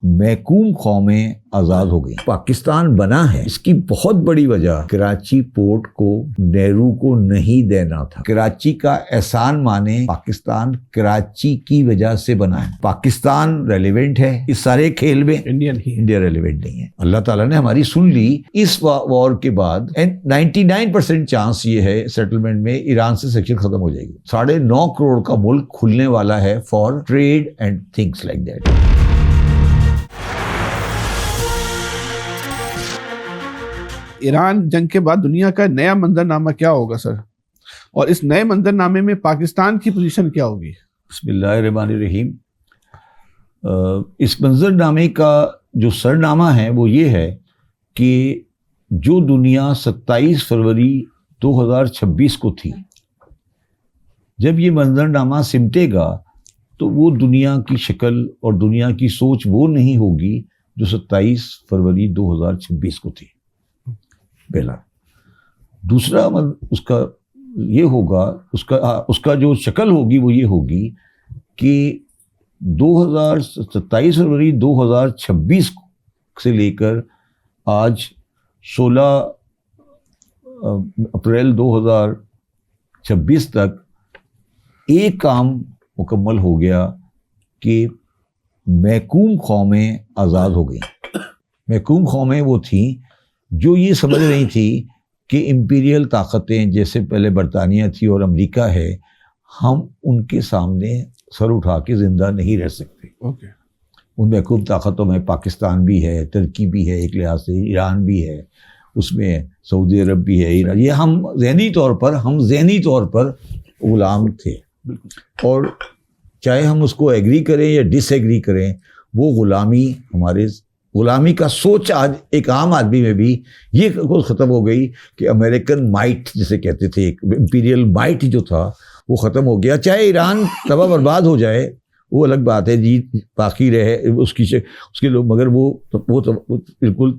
महकूम कौमें आज़ाद हो गई, पाकिस्तान बना है। इसकी बहुत बड़ी वजह कराची पोर्ट को नेहरू को नहीं देना था। कराची का एहसान माने पाकिस्तान कराची की वजह से बना है। पाकिस्तान रेलिवेंट है इस सारे खेल में, इंडिया रेलिवेंट नहीं है। अल्लाह ताला ने हमारी सुन ली। इस वॉर के बाद 99% चांस ये है सेटलमेंट में ईरान से सेक्शन खत्म हो जाएगी। 9.5 करोड़ का मुल्क खुलने वाला है for trade and things like that. Iran जंग के बाद दुनिया का नया मंजरनामा क्या होगा सर, और इस नए मंजरनामे में पाकिस्तान की पोजीशन क्या होगी? बिस्मिल्लाहिर्रहमानिर्रहीम। इस मंजरनामे का जो सरनामा है वो ये है कि जो दुनिया 27 फरवरी 2026 को थी, जब ये मंजरनामा सिमटेगा तो वो दुनिया की शक्ल और दुनिया की सोच वो नहीं होगी जो 27 फरवरी 2026 को थी। पहला। दूसरा उसका ये होगा, उसका जो शक्ल होगी वो ये होगी कि 27 फरवरी 2026 से लेकर आज 16 अप्रैल 2026 तक एक काम मुकम्मल हो गया कि महकूम कौमें आज़ाद हो गई। महकूम कौमें वो थी जो ये समझ रही थी कि इम्पीरियल ताकतें जैसे पहले बरतानिया थी और अमेरिका है, हम उनके सामने सर उठा के ज़िंदा नहीं रह सकते। उन महकूम ताकतों में पाकिस्तान भी है, तुर्की भी है, एक लिहाज से ईरान भी है, उसमें सऊदी अरब भी है, ईरान। ये हम ज़हनी तौर पर ग़ुलाम थे, और चाहे हम उसको एग्री करें या डिसएग्री करें, वो ग़ुलामी का सोच आज एक आम आदमी में भी ये ख़त्म हो गई कि अमेरिकन माइट जिसे कहते थे, इम्पीरियल माइट जो था वो ख़त्म हो गया। चाहे ईरान तबाह बर्बाद हो जाए वो अलग बात है जी, बाकी रहे उसके लोग, मगर वो बिल्कुल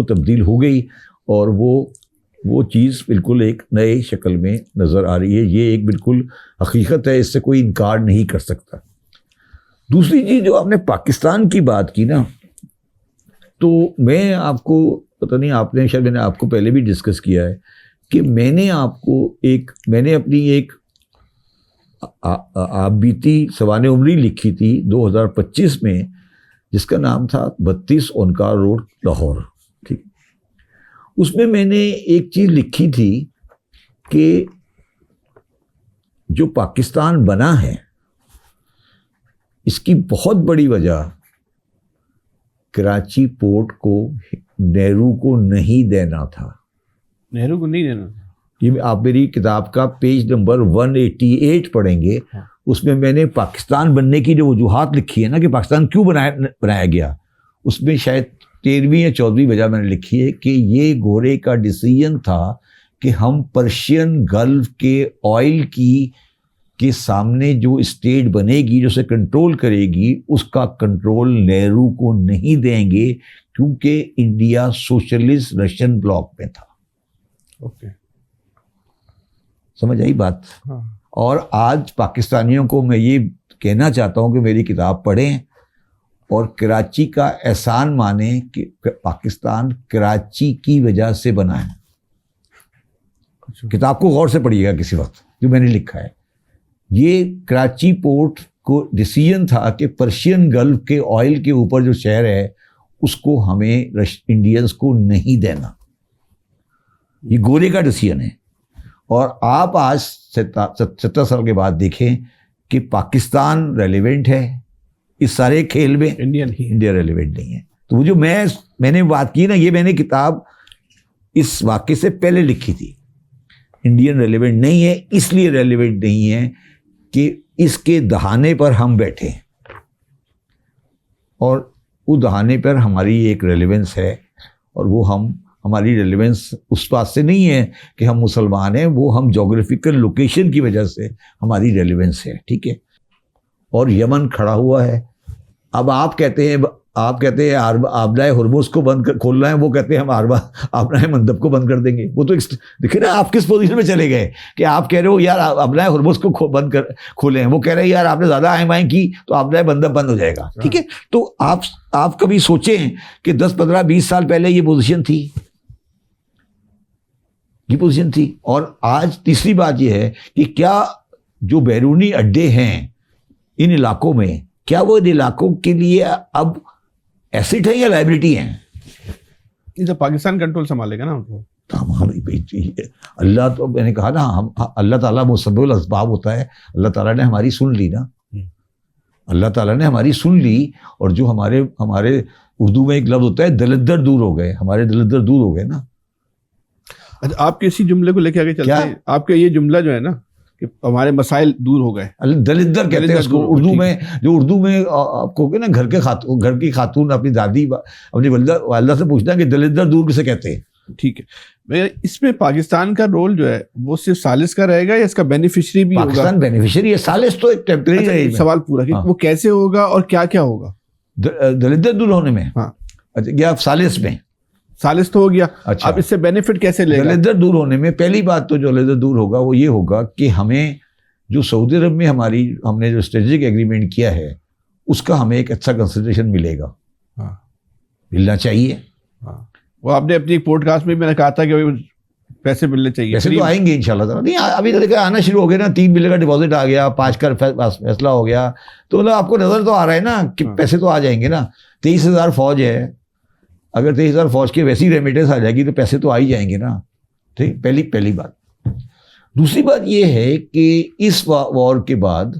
तब्दील हो गई, और वो चीज़ बिल्कुल एक नए शक्ल में नज़र आ रही है। ये एक बिल्कुल हकीकत है, इससे कोई इनकार नहीं कर सकता। दूसरी चीज़ जो आपने पाकिस्तान की बात की ना, तो मैं आपको पता नहीं, आपने शायद मैंने आपको पहले भी डिस्कस किया है कि मैंने अपनी एक आप बीती सवाने उम्री लिखी थी 2025 में, जिसका नाम था 32 ओनकार रोड लाहौर। ठीक, उसमें मैंने एक चीज़ लिखी थी कि जो पाकिस्तान बना है इसकी बहुत बड़ी वजह कराची पोर्ट को नेहरू को नहीं देना था। नेहरू को नहीं देना था। ये आप मेरी किताब का पेज नंबर 188 पढ़ेंगे। उसमें मैंने पाकिस्तान बनने की जो वजूहात लिखी है ना, कि पाकिस्तान क्यों बनाया गया, उसमें शायद 13वीं या 14वीं वजह मैंने लिखी है कि ये गोरे का डिसीजन था कि हम पर्शियन गल्फ के ऑयल के सामने जो स्टेट बनेगी, जो उसे कंट्रोल करेगी, उसका कंट्रोल नेहरू को नहीं देंगे, क्योंकि इंडिया सोशलिस्ट रशियन ब्लॉक में था। समझ आई बात? हाँ। और आज पाकिस्तानियों को मैं ये कहना चाहता हूँ कि मेरी किताब पढ़ें और कराची का एहसान माने कि पाकिस्तान कराची की वजह से बना है। किताब को गौर से पढ़िएगा किसी वक्त, जो मैंने लिखा है। ये कराची पोर्ट को डिसीजन था कि पर्शियन गल्फ के ऑयल के ऊपर जो शहर है उसको हमें इंडियंस को नहीं देना। ये गोरे का डिसीजन है। और आप आज 70 साल के बाद देखें कि पाकिस्तान रेलिवेंट है इस सारे खेल में, इंडिया रेलिवेंट नहीं है। तो वो जो मैंने बात की ना, ये मैंने किताब इस वाक़े से पहले लिखी थी। इंडियन रेलिवेंट नहीं है, इसलिए रेलिवेंट नहीं है कि इसके दहाने पर हम बैठे, और वो दहाने पर हमारी एक रेलेवेंस है, और वो हमारी रेलेवेंस उस बात से नहीं है कि हम मुसलमान हैं, वो हम जोग्राफिकल लोकेशन की वजह से हमारी रेलेवेंस है। ठीक है, और यमन खड़ा हुआ है। अब आप कहते हैं आप कहते हैं आबनाए हुर्मुज को खोलना है, वो कहते हैं हम आबनाए मंदब को बंद कर देंगे। वो तो देखिए ना आप किस पोजीशन में चले गए कि आप कह रहे हो यार आबनाए हुर्मुज को खोलें, वो कह रहे हैं यार आपने ज़्यादा आएँ की तो आबनाए मंदब बंद हो जाएगा। ठीक है, तो आप कभी सोचें कि 10, 15, 20 साल पहले ये पोजीशन थी। और आज तीसरी बात यह है कि क्या जो बैरूनी अड्डे हैं इन इलाकों में, क्या वो इन इलाकों के लिए अब एसेट है या लायबिलिटी है? ये तो पाकिस्तान कंट्रोल संभालेगा ना उनको। अल्लाह, तो मैंने कहा ना, हम अल्लाह ताला मुसब्बिबुल असबाब होता है। अल्लाह ताला ने हमारी सुन ली ना, अल्लाह ताला ने हमारी सुन ली। और जो हमारे उर्दू में एक लफ्ज़ होता है दलिद्दर दूर हो गए, हमारे दलिद्दर दूर हो गए ना। अच्छा, आपके इसी जुमले को लेके आगे चलते हैं। आपका ये जुमला जो है ना कि हमारे मसाइल दूर हो गए, दलिद्दर कहते हैं उसको उर्दू में। जो उर्दू में आपको ना घर की खातून अपनी दादी अपनी वालिदा से पूछना कि दलिद्दर दूर किसे कहते हैं। ठीक है भैया, इसमें पाकिस्तान का रोल जो है वो सिर्फ सालिस का रहेगा या इसका बेनिफिशियरी भी होगा? पाकिस्तान बेनिफिशियरी है, सालिस तो एक टेम्परेरी रहेगा। सवाल पूरा कि वो कैसे होगा और क्या क्या होगा दलिद्दर दूर होने में? हाँ, अच्छा, या सालिस में? सालिस तो हो गया। अच्छा, अब इससे बेनिफिट कैसे लेगा? दलिद्दर दूर होने में पहली बात तो जो दलिद्दर दूर होगा वो ये होगा कि हमें जो सऊदी अरब में हमने जो स्ट्रेटेजिक एग्रीमेंट किया है उसका हमें एक अच्छा कंसिडरेशन मिलेगा। हाँ, मिलना चाहिए। हाँ, वो आपने अपनी पॉडकास्ट में मैंने कहा था कि पैसे मिलने चाहिए। पैसे तो आएंगे इंशाल्लाह। नहीं, अभी तो देखा आना शुरू हो गया ना, 3 बिलियन का डिपॉजिट आ गया, 5 का फैसला हो गया, तो मतलब आपको नजर तो आ रहा है ना कि पैसे तो आ जाएंगे ना। 23,000 फौज है, अगर 23,000 फौज की वैसी रेमिटेंस आ जाएगी तो पैसे तो आ ही जाएंगे ना। ठीक, पहली बात। दूसरी बात यह है कि इस वॉर के बाद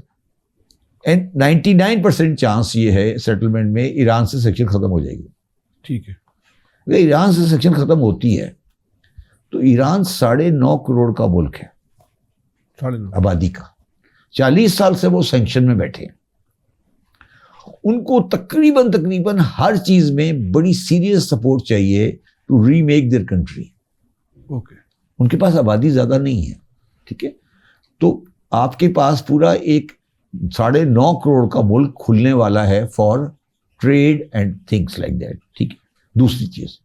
99% चांस ये है सेटलमेंट में ईरान से सेक्शन खत्म हो जाएगी। ठीक है, अगर ईरान से सेक्शन खत्म होती है तो ईरान 9.5 करोड़ का मुल्क है, 9.5 आबादी का। 40 साल से वो सैंक्शन में बैठे हैं। उनको तकरीबन हर चीज में बड़ी सीरियस सपोर्ट चाहिए to remake their country. Okay, उनके पास आबादी ज्यादा नहीं है। ठीक है, तो आपके पास पूरा एक 9.5 करोड़ का मुल्क खुलने वाला है for trade and things like that. ठीक है, दूसरी चीज।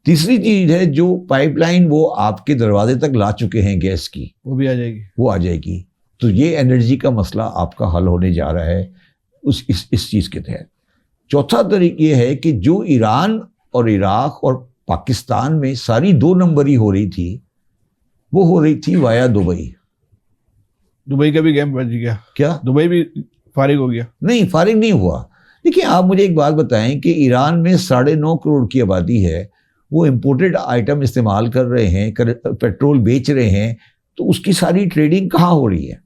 तीसरी चीज है जो पाइपलाइन वो आपके दरवाजे तक ला चुके हैं गैस की, वो भी आ जाएगी। तो ये एनर्जी का मसला आपका हल होने जा रहा है इस चीज के तहत। चौथा तरीका ये है कि जो ईरान और इराक और पाकिस्तान में सारी 2 नंबरी हो रही थी, वो हो रही थी वाया दुबई। दुबई का भी गेम बच गया क्या? दुबई भी फारिग हो गया? नहीं, फारिग नहीं हुआ। देखिए, आप मुझे एक बात बताएं कि ईरान में 9.5 करोड़ की आबादी है, वो इंपोर्टेड आइटम इस्तेमाल कर रहे हैं, पेट्रोल बेच रहे हैं, तो उसकी सारी ट्रेडिंग कहाँ हो रही है?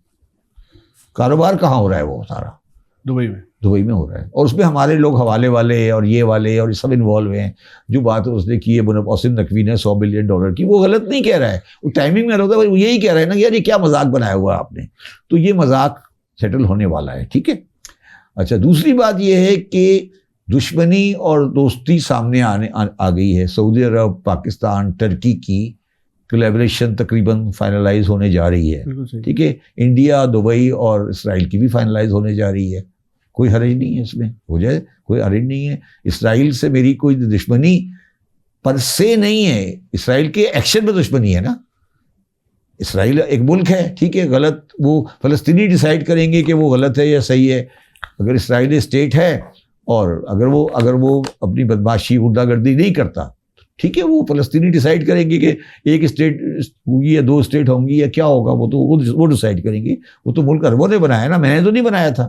कारोबार कहाँ हो रहा है? वो सारा दुबई में हो रहा है। और उसमें हमारे लोग हवाले वाले और ये वाले और सब इन्वॉल्व हैं। जो बात उसने की है मुनव्वसिम नकवी ने $100 बिलियन की, वो गलत नहीं कह रहा है, वो टाइमिंग में होता है, वो यही कह रहा है ना कि यार ये क्या मजाक बनाया हुआ है आपने। तो ये मजाक सेटल होने वाला है। ठीक है, अच्छा, दूसरी बात यह है कि दुश्मनी और दोस्ती सामने आ गई है। सऊदी अरब, पाकिस्तान, टर्की की कोलैबोरेशन तकरीबन फाइनलाइज होने जा रही है। ठीक है, इंडिया, दुबई और इसराइल की भी फाइनलाइज होने जा रही है। कोई हर्ज नहीं है इसमें, हो जाए, कोई हर्ज नहीं है। इसराइल से मेरी कोई दुश्मनी पर से नहीं है, इसराइल के एक्शन में दुश्मनी है ना। इसराइल एक मुल्क है, ठीक है, गलत वो फ़लस्तीनी डिसाइड करेंगे कि वो गलत है या सही है। अगर इसराइल स्टेट है और अगर वो अपनी बदमाशी गुंडागर्दी नहीं करता, ठीक है, वो फ़लस्तीनी डिसाइड करेंगे कि एक स्टेट होगी या 2 स्टेट होंगी या क्या होगा, वो डिसाइड करेंगे। वो तो मुल्क अरबों ने बनाया ना, मैंने तो नहीं बनाया था।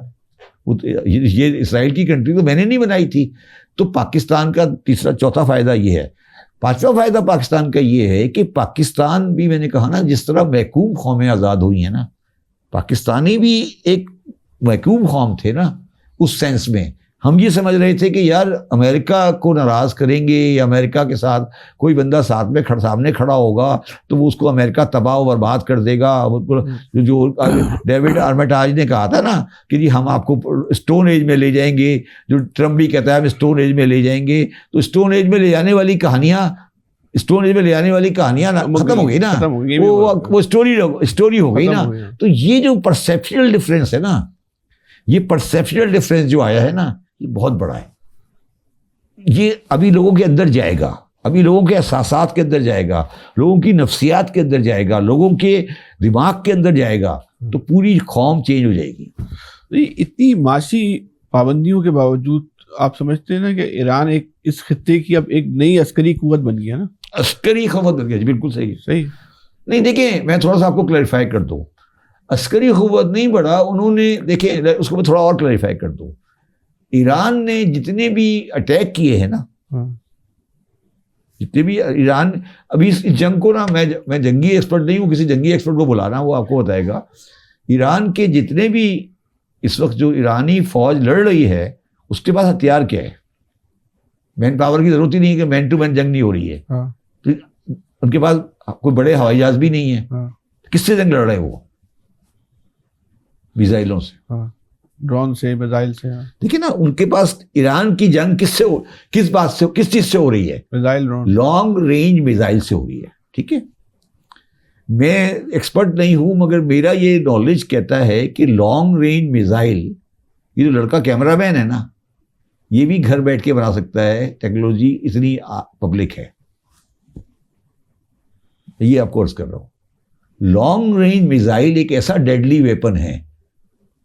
वो तो ये इसराइल की कंट्री तो मैंने नहीं बनाई थी। तो पाकिस्तान का चौथा फ़ायदा ये है। 5वां फ़ायदा पाकिस्तान का ये है कि पाकिस्तान भी, मैंने कहा ना, जिस तरह महकूम कौमें आज़ाद हुई हैं ना, पाकिस्तानी भी एक महकूम कौम थे ना। उस सेंस में हम ये समझ रहे थे कि यार अमेरिका को नाराज़ करेंगे या अमेरिका के साथ कोई बंदा सामने खड़ा होगा तो वो उसको अमेरिका तबाह व बर्बाद कर देगा। जो डेविड आर्मिटाज ने कहा था ना कि जी हम आपको स्टोन एज में ले जाएंगे, जो ट्रम्प भी कहता है हम स्टोन एज में ले जाएंगे, तो स्टोन एज में ले जाने वाली कहानियाँ खत्म हो गई ना, वो स्टोरी हो गई ना। तो ये जो परसेप्शनल डिफरेंस है ना, ये परसेप्शनल डिफरेंस जो आया है ना, ये बहुत बड़ा है। ये अभी लोगों के अंदर जाएगा, अभी लोगों के एहसासात के अंदर जाएगा, लोगों की नफ्सियात के अंदर जाएगा, लोगों के दिमाग के अंदर जाएगा, तो पूरी कौम चेंज हो जाएगी। इतनी माशी पाबंदियों के बावजूद आप समझते हैं ना कि ईरान एक इस खित्ते की अब एक नई अस्करी कुव्वत बन गया ना? अस्करी क़ुव्वत बन गया जी, बिल्कुल सही। सही नहीं देखिए, मैं थोड़ा सा आपको क्लैरिफाई कर दूं, अस्करी क़ुव्वत नहीं बढ़ा उन्होंने, देखिए उसको मैं थोड़ा और क्लैरिफाई कर दूं। ईरान ने जितने भी अटैक किए हैं ना, जितने भी ईरान, अभी इस जंग को ना, मैं जंगी एक्सपर्ट नहीं हूँ, किसी जंगी एक्सपर्ट को बुलाना, वो आपको बताएगा। ईरान के जितने भी इस वक्त जो ईरानी फौज लड़ रही है, उसके पास हथियार क्या है? मैन पावर की जरूरत ही नहीं है कि मैन टू मैन जंग नहीं हो रही है। तो उनके पास कोई बड़े हवाई जहाज भी नहीं है। किससे जंग लड़ रहे हैं वो? मिसाइलों से, ड्रोन से, मिसाइल से। देखिए ना, उनके पास ईरान की जंग किससे, किस बात से, किस चीज से हो रही है? मिसाइल, लॉन्ग रेंज मिसाइल से हो रही है। ठीक है, मैं एक्सपर्ट नहीं हूं, मगर मेरा ये नॉलेज कहता है कि लॉन्ग रेंज मिसाइल, ये जो लड़का कैमरामैन है ना, ये भी घर बैठ के बना सकता है। टेक्नोलॉजी इतनी पब्लिक है, ये आपको अर्ज कर रहा हूं। लॉन्ग रेंज मिसाइल एक ऐसा डेडली वेपन है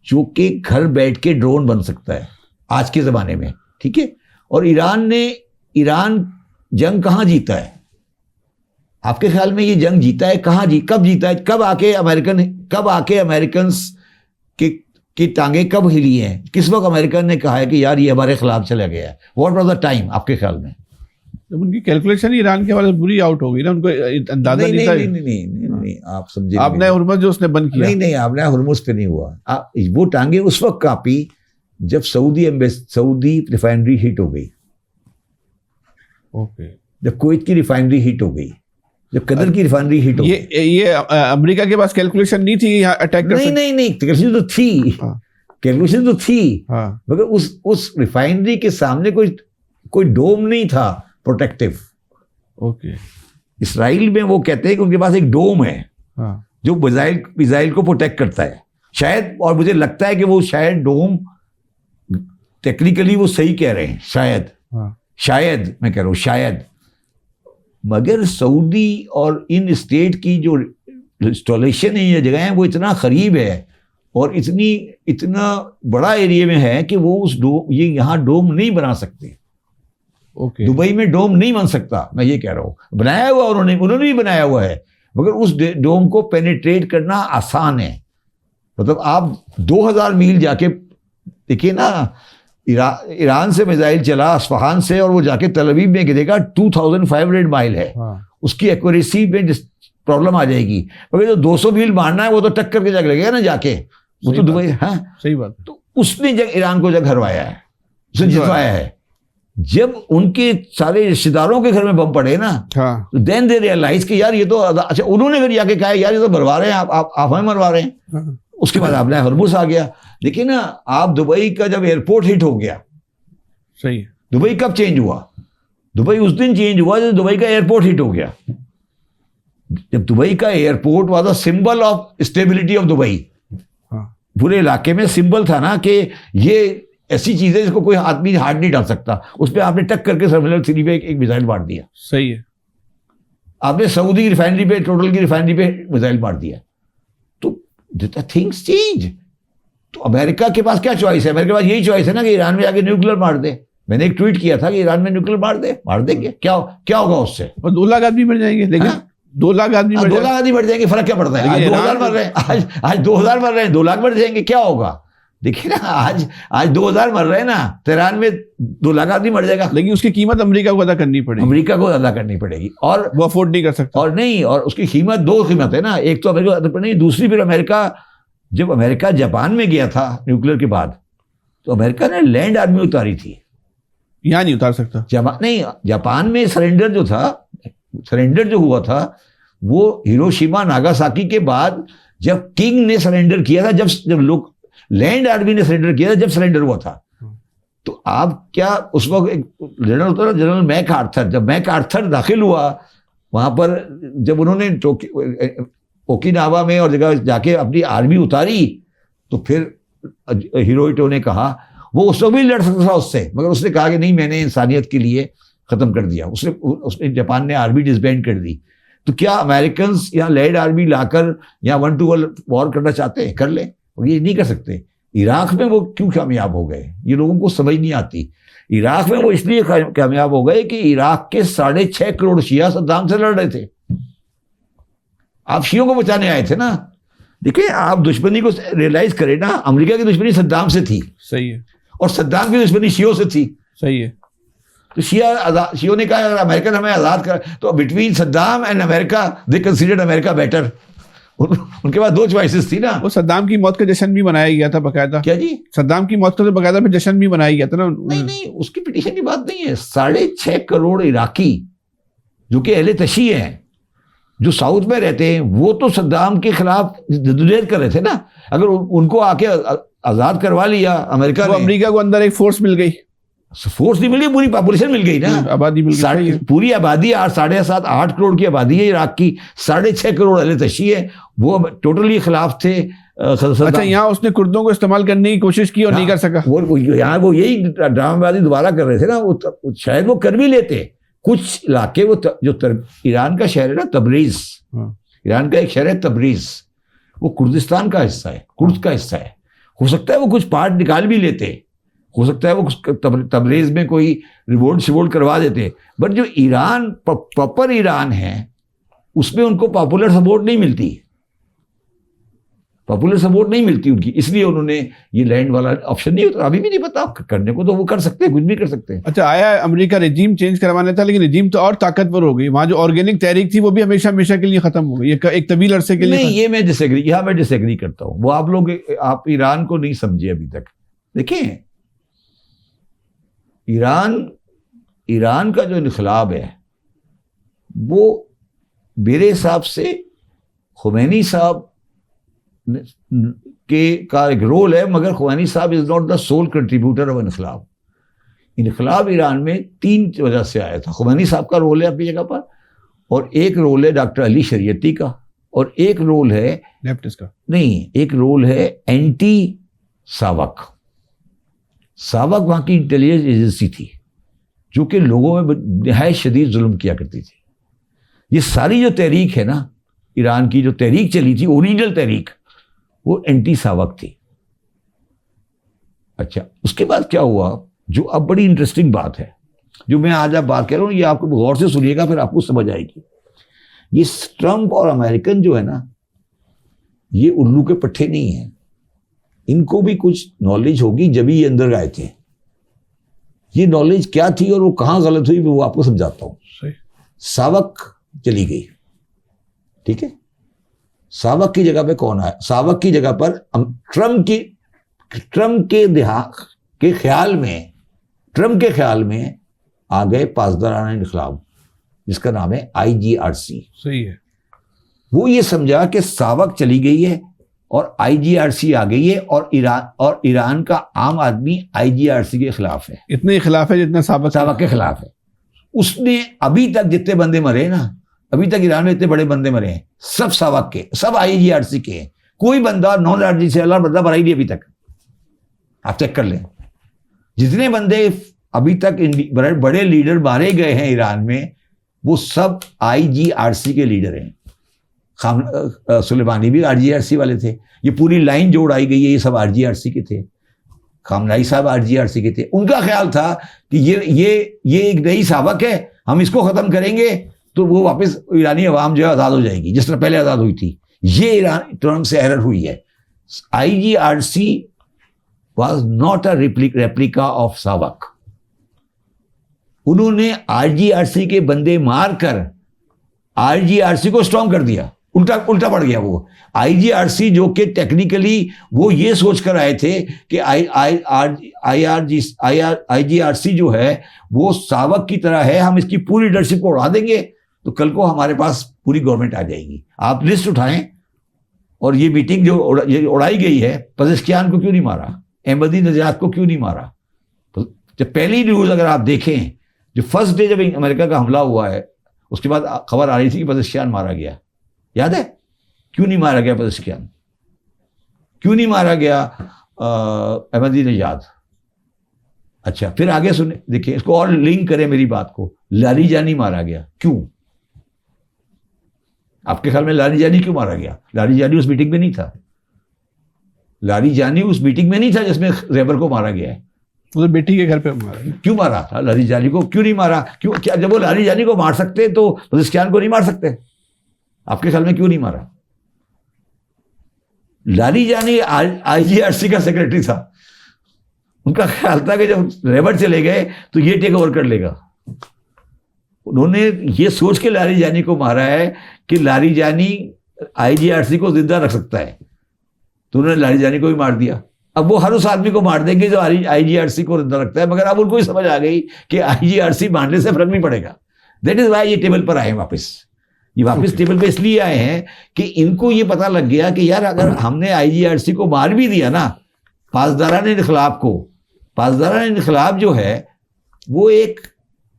जो कि घर बैठ के ड्रोन बन सकता है आज के ज़माने में। ठीक है, और ईरान जंग कहाँ जीता है? आपके ख्याल में ये जंग जीता है कहाँ? कब जीता है? कब आके अमेरिकन की टांगे कब हिली हैं? किस वक्त अमेरिकन ने कहा है कि यार ये हमारे खिलाफ चला गया है? व्हाट वाज द टाइम आपके ख्याल में? जब उनकी कैलकुलेशन ईरान के हवाले से बुरी आउट हो गई ना, उनको अंदाजा नहीं था। नहीं, आप समझे, आपने हुर्मुज़ जो उसने बंद किया। नहीं, आपने हुर्मुज़ पे नहीं हुआ। वो टांगे उस वक्त कापी जब सऊदी रिफाइनरी हिट हो गई। ओके, जब कुवैत की रिफाइनरी हिट हो गई, जब कतर की रिफाइनरी हिट हो गई। ये अमेरिका के पास कैलकुलेशन नहीं थी यहाँ अटैक कर? नहीं, कैलकुलेशन तो थी, कैलकुलेशन तो थी, मगर उस रिफाइनरी के सामने कोई डोम नहीं था प्रोटेक्टिव। ओके, इसराइल में वो कहते हैं कि उनके पास एक डोम है जो मिसाइल को प्रोटेक्ट करता है शायद, और मुझे लगता है कि वो शायद डोम, टेक्निकली वो सही कह रहे हैं, शायद मैं कह रहा हूँ शायद। मगर सऊदी और इन स्टेट की जो इंस्टॉलेशन है, ये जगह है, वो इतना करीब है और इतना बड़ा एरिया में है कि वो ये यहाँ डोम नहीं बना सकते। दुबई में डोम नहीं बन सकता, मैं ये कह रहा हूँ। बनाया हुआ उन्होंने भी बनाया हुआ है, मगर उस डोम को पेनिट्रेट करना आसान है। मतलब आप 2000 मील जाके देखिए ना, ईरान से मिसाइल चला अस्फहान से और वो जाके तल अवीव में गिरेगा, 2500 माइल है। उसकी एक्यूरेसी में प्रॉब्लम आ जाएगी। मगर जो 200 मील मारना है वो तो टक्कर के जग लगेगा ना जाके, वो तो दुबई। हाँ, सही बात। तो उसने ईरान को जग हरवाया है, उसने जितवाया है। जब उनके सारे रिश्तेदारों के घर में बम पड़े ना, तो देन दे रियलाइज कि यार ये तो, अच्छा उन्होंने फिर जाके कहा यार ये तो मरवा रहे हैं, आप हमें मरवा रहे हैं। उसके बाद आपने हुर्मुज़ आ गया। देखिए ना, आप दुबई का जब एयरपोर्ट हिट हो गया, सही है, दुबई कब चेंज हुआ? दुबई उस दिन चेंज हुआ जब दुबई का एयरपोर्ट हिट हो गया। जब दुबई का airport was a symbol of stability of Dubai, पूरे इलाके में सिंबल था ना कि ये ऐसी चीज है जिसको कोई आदमी हाथ नहीं डाल सकता। उस पर आपने टक करके टर्मिनल 3 पे एक मिसाइल मार दिया। सही है, आपने सऊदी की रिफाइनरी पे, टोटल की रिफाइनरी पे मिसाइल मार दिया। तो थिंग्स चेंज। तो अमेरिका के पास क्या चॉइस है? अमेरिका के पास यही चॉइस है ना कि ईरान में जाके न्यूक्लियर मार दे। मैंने एक ट्वीट किया था कि ईरान में न्यूक्लियर मार देंगे, क्या होगा उससे? और 2 लाख आदमी मर जाएंगे। लेकिन 2 लाख आदमी मर जाएंगे, फर्क क्या पड़ता है? आज 2000 मर रहे हैं, आज 2000 मर रहे हैं, 2 लाख मर जाएंगे, क्या होगा? देखिए ना, आज 2000 मर रहे हैं ना, तेहरान में 2 लाख आदमी मर जाएगा। लेकिन उसकी कीमत अमेरिका को अदा करनी पड़ेगी, और वो अफोर्ड नहीं कर सकता। और उसकी कीमत 2 कीमत है ना, एक तो अमेरिका अदा करनी, दूसरी फिर अमेरिका, जब अमेरिका जापान में गया था न्यूक्लियर के बाद, तो अमेरिका ने लैंड आर्मी उतारी थी। यहाँ नहीं उतार सकता जापान में। सरेंडर जो हुआ था वो हिरोशिमा नागासाकी के बाद, जब किंग ने सरेंडर किया था, जब लोग लैंड आर्मी ने सरेंडर किया था, जब सरेंडर हुआ था। तो आप क्या, उस वक्त एक जनरल होता था, जनरल मैकआर्थर, जब मैकआर्थर दाखिल हुआ वहां पर, जब उन्होंने ओकिनावा में और जगह जाके अपनी आर्मी उतारी, तो फिर हिरोहितो ने कहा वो उस वक्त भी लड़ सकता था उससे, मगर उसने कहा कि नहीं, मैंने इंसानियत के लिए ख़त्म कर दिया। उसने जापान ने आर्मी डिसबैंड कर दी। तो क्या अमेरिकन या लैंड आर्मी लाकर या 1 to 1 वॉर करना चाहते हैं? कर लें, और ये नहीं कर सकते। इराक में वो क्यों कामयाब हो गए, ये लोगों को समझ नहीं आती। इराक में वो इसलिए कामयाब हो गए कि इराक के 6.5 करोड़ शिया सद्दाम से लड़ रहे थे। आप शियों को बचाने आए थे ना। देखिए, आप दुश्मनी को रियलाइज करें ना, अमेरिका की दुश्मनी सद्दाम से थी, सही है, और सद्दाम की दुश्मनी शियों से थी, सही है। तो शियों ने कहा अगर अमेरिकन हमें आज़ाद कर, तो between Saddam and America they considered America better. उनके पास 2 चॉइसेस थी ना। वो सद्दाम की मौत का जश्न भी मनाया गया था बकायदा। क्या जी? सद्दाम की मौत का तो बकायदा फिर जश्न भी मनाया गया था ना। नहीं, उसकी पिटीशन की बात नहीं है। 6.5 करोड़ इराकी जो कि अहले तशी हैं, जो साउथ में रहते हैं, वो तो सद्दाम के खिलाफ जद्दोजहद कर रहे थे ना। अगर उनको आके आज़ाद करवा लिया अमेरिका ने, अमेरिका को अंदर एक फोर्स मिल गई, फोर्स नहीं मिली, पूरी पॉपुलेशन मिल गई ना, आबादी मिल गई। पूरी आबादी 7.5-8 करोड़ की आबादी है इराक की, 6.5 करोड़ अहले तशी है, वो टोटली खिलाफ थे। अच्छा, यहाँ उसने कुर्दों को इस्तेमाल करने की कोशिश की और नहीं कर सका। वो यहाँ वो यही ड्रामाबाजी दोबारा कर रहे थे ना। वो शायद वो कर भी लेते कुछ इलाके। वो जो ईरान का शहर है ना तबरीज, ईरान का एक शहर है तबरीज, वो कुर्दिस्तान का हिस्सा है, कुर्द का हिस्सा है। हो सकता है वो कुछ पार्ट निकाल भी लेते, हो सकता है वो तबरेज में कोई रिवोल्ट शिवोल्ट करवा देते, बट जो ईरान प्रॉपर ईरान है उसमें उनको पॉपुलर सपोर्ट नहीं मिलती, पॉपुलर सपोर्ट नहीं मिलती उनकी, इसलिए उन्होंने ये लैंड वाला ऑप्शन नहीं होता। अभी भी नहीं पता करने को, तो वो कर सकते हैं, कुछ भी कर सकते हैं। अच्छा, आया अमेरिका रेजिम चेंज करवाने था, लेकिन रेजिम तो और ताकतवर हो गई। वहाँ जो ऑर्गेनिक तहरीक थी वो भी हमेशा हमेशा के लिए खत्म हो गई, एक तवील अरसे के लिए। नहीं, ये मैं डिसएग्री करता हूँ। वो आप लोग, आप ईरान को नहीं समझे अभी तक। देखें, ईरान का जो इनकलाब है वो मेरे हिसाब से खुमैनी साहब का एक रोल है, मगर खुमैनी साहब is not the sole contributor of इनकलाब। इनकलाब ईरान में 3 वजह से आया था। खुमैनी साहब का रोल है अपनी जगह पर, और एक रोल है डॉक्टर अली शरीयती का, और एक रोल है लेफ्टिस्ट का। नहीं, एक रोल है एंटी सावक। सावक वहाँ की इंटेलिजेंस एजेंसी थी जो कि लोगों में नहायत शदीद जुल्म किया करती थी। ये सारी जो तहरीक है ना, ईरान की जो तहरीक चली थी, ओरिजिनल तहरीक, वो एंटी सावक थी। अच्छा, उसके बाद क्या हुआ, जो अब बड़ी इंटरेस्टिंग बात है, जो मैं आज आप बात कर रहा हूँ, ये आपको गौर से सुनिएगा, फिर आपको समझ आएगी। ये ट्रंप और अमेरिकन जो है ना, ये उल्लू के पट्टे नहीं है। इनको भी कुछ नॉलेज होगी, जब ये अंदर आए थे। ये नॉलेज क्या थी और वो कहाँ गलत हुई, वो आपको समझाता हूँ। सावक चली गई, ठीक है। सावक की जगह पे कौन आया? सावक की जगह पर ट्रम्प के ख्याल में आ गए पासदाराना इनकलाब, जिसका नाम है IGRC। सही है। वो ये समझा कि सावक चली गई है और IGRC आ गई है, और ईरान का आम आदमी IGRC के खिलाफ है। इतने खिलाफ है जितना सावक के खिलाफ है। उसने अभी तक जितने बंदे मरे ना, अभी तक ईरान में इतने बड़े बंदे मरे हैं, सब सावक के, सब IGRC के हैं। कोई बंदा नॉन आर्जी से अल्लाह बंदा मरा ही नहीं अभी तक। आप चेक कर लें, जितने बंदे अभी तक बड़े लीडर मारे गए हैं ईरान में, वो सब IGRC के लीडर हैं। सुलेमानी भी IGRC वाले थे। ये पूरी लाइन जो उड़ाई गई है, ये सब IGRC के थे। खामनाई साहब IGRC के थे। उनका ख्याल था कि ये एक नई सावक है, हम इसको खत्म करेंगे तो वो वापस ईरानी अवाम जो है आज़ाद हो जाएगी, जिस तरह पहले आज़ाद हुई थी। ये ईरान ट्रम्प से एरर हुई है। IGRC was not a replica of सावक। उन्होंने IGRC के बंदे मारकर IGRC को स्ट्रॉन्ग कर दिया, उल्टा पड़ गया वो। IGRC जो कि टेक्निकली वो ये सोच कर आए थे कि IGRC जो है वो सावक की तरह है, हम इसकी पूरी लीडरशिप को उड़ा देंगे तो कल को हमारे पास पूरी गवर्नमेंट आ जाएगी। आप लिस्ट उठाएं, और ये मीटिंग जो उड़ाई गई है, पजेश्कियान को क्यों नहीं मारा, अहमदी नजात को क्यों नहीं मारा? तो जब पहली न्यूज़ अगर आप देखें, जो फर्स्ट डे जब अमेरिका का हमला हुआ है, उसके बाद खबर आ रही थी कि पजेश्कियान मारा गया। याद है क्यों नहीं मारा गया पजेश्कियान? क्यों नहीं मारा गया अहमदी नजात? अच्छा, फिर आगे सुने, देखिए इसको और लिंक करें मेरी बात को। लारीजानी मारा गया, क्यों? आपके ख्याल में लारीजानी क्यों मारा गया? लारीजानी उस मीटिंग में नहीं था। लारीजानी उस मीटिंग में नहीं था जिसमें रैबर को मारा गया है। तो बेटी के घर पे मारा। क्यों मारा था लारीजानी को? क्यों नहीं मारा? क्यों? क्या जब वो लारीजानी को मार सकते तो पजेश्कियान को नहीं मार सकते? आपके ख्याल में क्यों नहीं मारा? लारीजानी आईजीआरसी का सेक्रेटरी था। उनका ख्याल था कि जब रैबर चले गए तो ये टेक ओवर कर लेगा। उन्होंने ये सोच के लारीजानी को मारा है कि लारीजानी आईजीआरसी को जिंदा रख सकता है, तो उन्होंने लारीजानी को भी मार दिया। अब वो हर उस आदमी को मार देंगे जो आईजीआरसी को जिंदा रखता है, मगर अब उनको ही समझ आ गई कि आईजीआरसी मारने से फर्क नहीं पड़ेगा। दैट इज वाई ये टेबल पर आए वापस। ये वापस टेबल पे इसलिए आए हैं कि इनको ये पता लग गया कि यार अगर हमने आईजीआरसी को मार भी दिया ना, पासदारान इनकलाब को, पासदारान इनकलाब जो है वो एक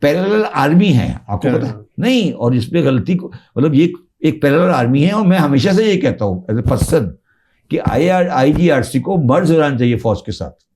पैरेलल आर्मी है, आपको पता नहीं? और इसमें गलती को, मतलब ये एक पैरेलल आर्मी है। और मैं हमेशा से ये कहता हूँ एज ए पर्सन कि आईजीआरसी को मर्ज होना चाहिए फौज के साथ।